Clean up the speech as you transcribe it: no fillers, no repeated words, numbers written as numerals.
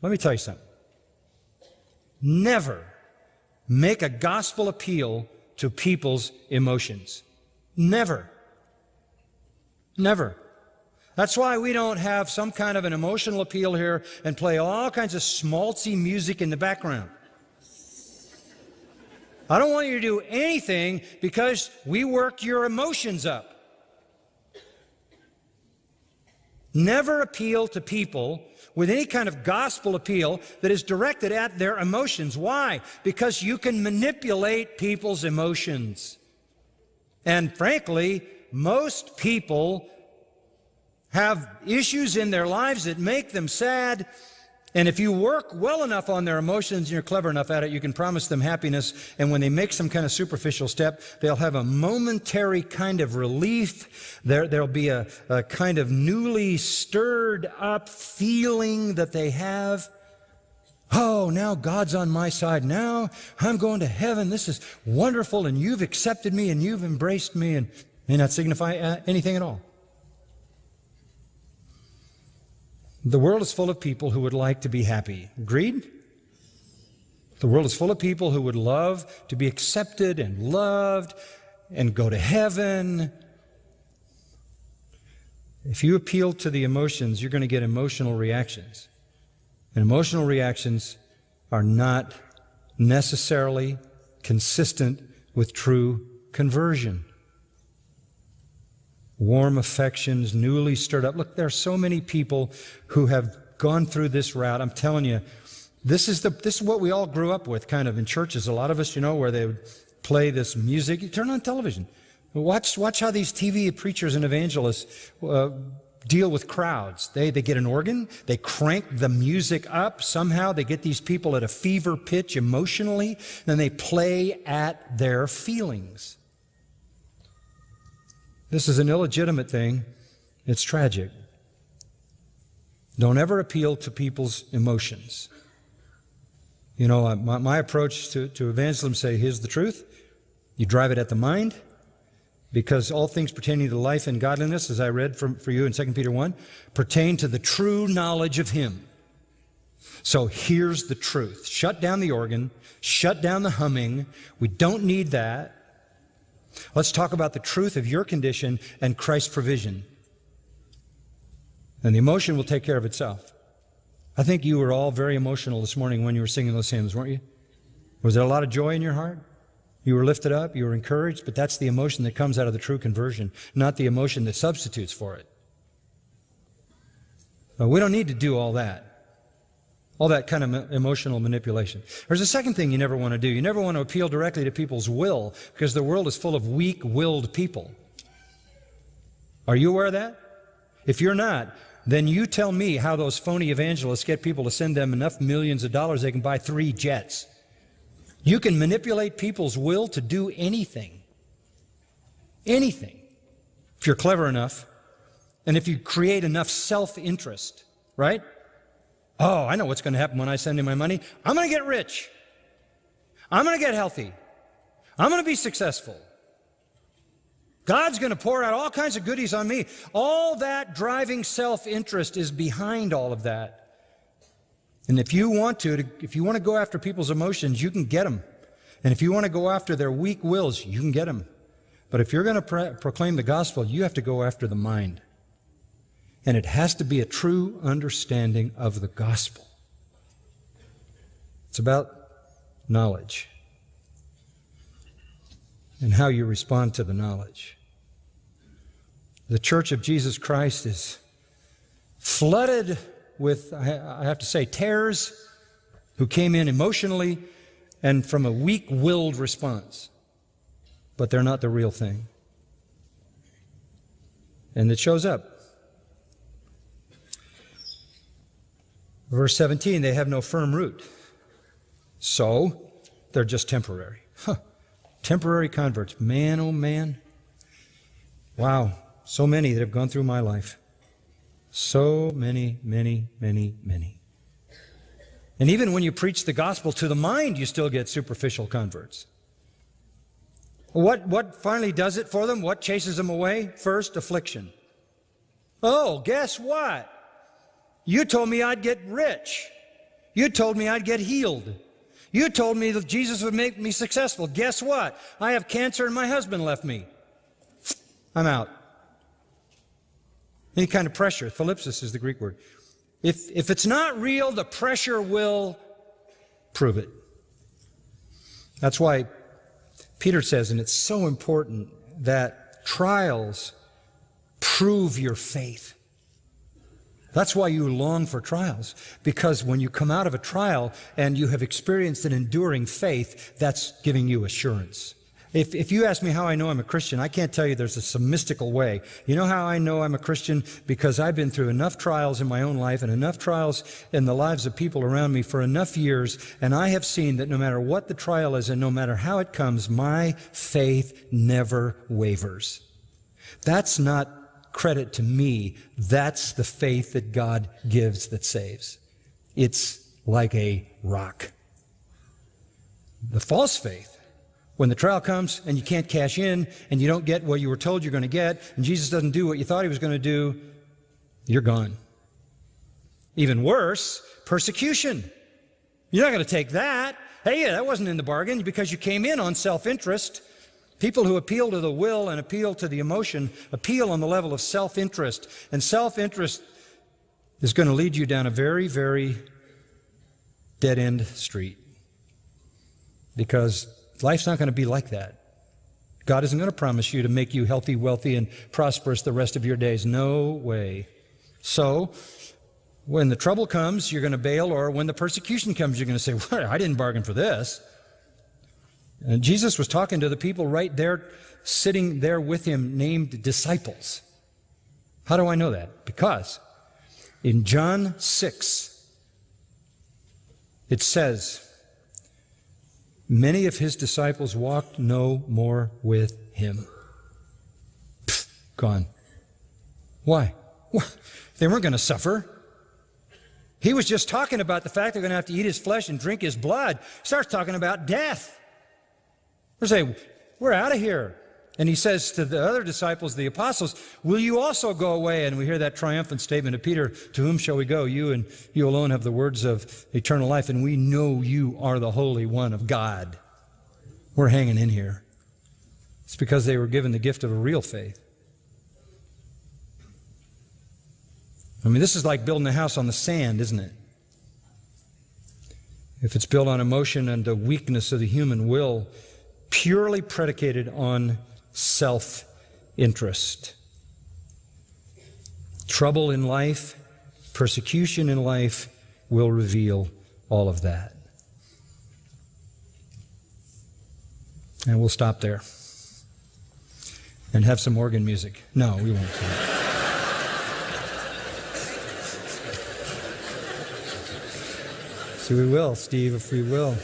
Let me tell you something. Never make a gospel appeal to people's emotions. Never. Never. That's why we don't have some kind of an emotional appeal here and play all kinds of schmaltzy music in the background. I don't want you to do anything because we work your emotions up. Never appeal to people with any kind of gospel appeal that is directed at their emotions. Why? Because you can manipulate people's emotions. And frankly, most people have issues in their lives that make them sad. And if you work well enough on their emotions and you're clever enough at it, you can promise them happiness. And when they make some kind of superficial step, they'll have a momentary kind of relief. There'll be a kind of newly stirred up feeling that they have. Oh, now God's on my side. Now I'm going to heaven. This is wonderful. And you've accepted me and you've embraced me. And may not signify anything at all. The world is full of people who would like to be happy. Agreed? The world is full of people who would love to be accepted and loved and go to heaven. If you appeal to the emotions, you're going to get emotional reactions. And emotional reactions are not necessarily consistent with true conversion. Warm affections, newly stirred up. Look, there are so many people who have gone through this route. I'm telling you, this is what we all grew up with, kind of in churches. A lot of us, where they would play this music. You turn on television. Watch how these TV preachers and evangelists deal with crowds. They get an organ. They crank the music up. Somehow they get these people at a fever pitch emotionally. Then they play at their feelings. This is an illegitimate thing. It's tragic. Don't ever appeal to people's emotions. My approach to evangelism say, here's the truth. You drive it at the mind, because all things pertaining to life and godliness, as I read for you in 2 Peter 1, pertain to the true knowledge of Him. So here's the truth. Shut down the organ. Shut down the humming. We don't need that. Let's talk about the truth of your condition and Christ's provision. And the emotion will take care of itself. I think you were all very emotional this morning when you were singing those hymns, weren't you? Was there a lot of joy in your heart? You were lifted up, you were encouraged, but that's the emotion that comes out of the true conversion, not the emotion that substitutes for it. But we don't need to do all that kind of emotional manipulation. There's a second thing you never want to do. You never want to appeal directly to people's will, because the world is full of weak-willed people. Are you aware of that? If you're not, then you tell me how those phony evangelists get people to send them enough millions of dollars they can buy 3 jets. You can manipulate people's will to do anything. Anything. If you're clever enough, and if you create enough self-interest, right? Oh, I know what's going to happen when I send in my money. I'm going to get rich. I'm going to get healthy. I'm going to be successful. God's going to pour out all kinds of goodies on me. All that driving self-interest is behind all of that. And if you want to go after people's emotions, you can get them. And if you want to go after their weak wills, you can get them. But if you're going to proclaim the gospel, you have to go after the mind. And it has to be a true understanding of the gospel. It's about knowledge and how you respond to the knowledge. The Church of Jesus Christ is flooded with, I have to say, tares who came in emotionally and from a weak-willed response. But they're not the real thing. And it shows up. Verse 17, they have no firm root. So, they're just temporary. Temporary converts. Man, oh man. Wow. So many that have gone through my life. So many. And even when you preach the gospel to the mind, you still get superficial converts. What finally does it for them? What chases them away? First, affliction. Oh, guess what? You told me I'd get rich. You told me I'd get healed. You told me that Jesus would make me successful. Guess what? I have cancer and my husband left me. I'm out. Any kind of pressure. Thalipsis is the Greek word. If it's not real, the pressure will prove it. That's why Peter says, and it's so important, that trials prove your faith. That's why you long for trials, because when you come out of a trial and you have experienced an enduring faith, that's giving you assurance. If you ask me how I know I'm a Christian, I can't tell you there's some mystical way. You know how I know I'm a Christian? Because I've been through enough trials in my own life and enough trials in the lives of people around me for enough years, and I have seen that no matter what the trial is and no matter how it comes, my faith never wavers. That's not credit to me. That's the faith that God gives that saves. It's like a rock. The false faith, when the trial comes and you can't cash in and you don't get what you were told you're going to get and Jesus doesn't do what you thought he was going to do, you're gone. Even worse, persecution. You're not going to take that. Hey, that wasn't in the bargain because you came in on self-interest. People who appeal to the will and appeal to the emotion appeal on the level of self-interest. And self-interest is going to lead you down a very, very dead-end street. Because life's not going to be like that. God isn't going to promise you to make you healthy, wealthy, and prosperous the rest of your days. No way. So, when the trouble comes, you're going to bail, or when the persecution comes, you're going to say, well, I didn't bargain for this. And Jesus was talking to the people right there, sitting there with him, named disciples. How do I know that? Because in John 6, it says, many of his disciples walked no more with him. Pfft, gone. Why? They weren't going to suffer. He was just talking about the fact they're going to have to eat his flesh and drink his blood. He starts talking about death. They say, we're out of here. And he says to the other disciples, the apostles, will you also go away? And we hear that triumphant statement of Peter, to whom shall we go? You and you alone have the words of eternal life, and we know you are the Holy One of God. We're hanging in here. It's because they were given the gift of a real faith. I mean, this is like building a house on the sand, isn't it? If it's built on emotion and the weakness of the human will, purely predicated on self-interest. Trouble in life, persecution in life will reveal all of that. And we'll stop there and have some organ music. No, we won't. So we will, Steve, if we will.